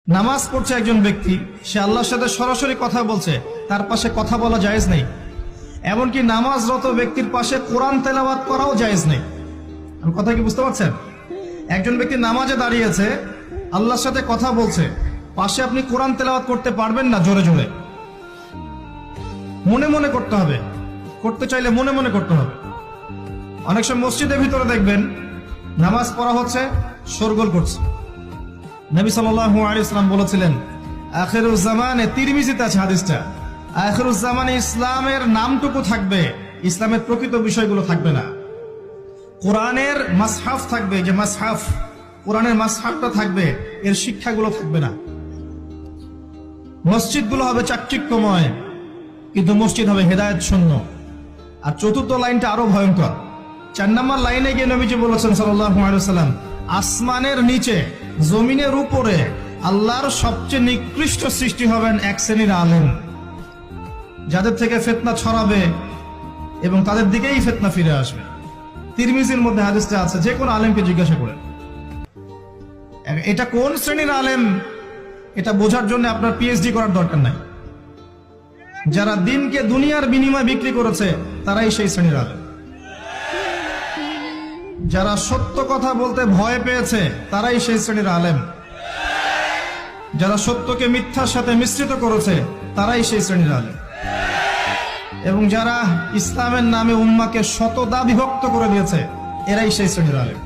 নামাজ পড়ছে একজন ব্যক্তি, সে আল্লাহর সাথে সরাসরি কথা বলছে, তার পাশে কথা বলা জায়েজ নেই। এমনকি নামাজরত ব্যক্তির পাশে কোরআন তেলাওয়াত করাও জায়েজ নেই। আমি কথা কি বুঝতে পারছেন? একজন ব্যক্তি নামাজে দাঁড়িয়েছে, আল্লাহর সাথে কথা বলছে, পাশে আপনি কোরআন তেলাওয়াত করতে পারবেন না জোরে জোরে। মনে মনে করতে হবে, করতে চাইলে মনে মনে করতে হবে। অনেক সময় মসজিদের ভিতরে দেখবেন নামাজ পড়া হচ্ছে, শোরগোল করছে। নবী সাল্লাল্লাহু আলাইহি ওয়াসাল্লাম বলেছিলেন, আখিরুজ জামানে, তিরমিজিতে আছে হাদিসটা, আখিরুজ জামানে ইসলামের নামটুকু থাকবে, ইসলামের প্রকৃত বিষয়গুলো থাকবে না। কোরআনের মাসহাফ থাকবে, যে মাসহাফ, কোরআনের মাসহাফটা থাকবে, এর শিক্ষাগুলো থাকবে না। মসজিদগুলো হবে চাকচিক্যময়, কিন্তু মসজিদ হবে হেদায়েত শূন্য। আর চতুর্থ লাইনটা আরো ভয়ঙ্কর। 4 নম্বর লাইনে গিয়ে নবীজি বলেছেন সাল্লাল্লাহু আলাইহি ওয়াসাল্লাম, আসমানের নিচে জমিনের উপরে আল্লাহর সবচেয়ে নিকৃষ্ট সৃষ্টি হবেন এক শ্রেণীর আলেম, যাদের থেকে ফিতনা ছড়াবে এবং তাদের দিকেই ফিতনা ফিরে আসবে। তিরমিজির মধ্যে হাদিসটা আছে, যে কোনো আলেমকে জিজ্ঞাসা করেন এটা কোন শ্রেণীর আলেম, এটা বোঝার জন্য আপনার পিএইচডি করার দরকার নাই। যারা দিনকে দুনিয়ার বিনিময়ে বিক্রি করেছে তারাই সেই শ্রেণীর আলেম। যারা সত্য কথা বলতে ভয় পেয়েছে তারাই সেই শ্রেণীর আলেম। যারা সত্যকে মিথ্যার সাথে মিশ্রিত করেছে তারাই সেই শ্রেণীর আলেম। এবং যারা ইসলামের নামে উম্মাকে শতদা বিভক্ত করে দিয়েছে এরাই সেই শ্রেণীর আলেম।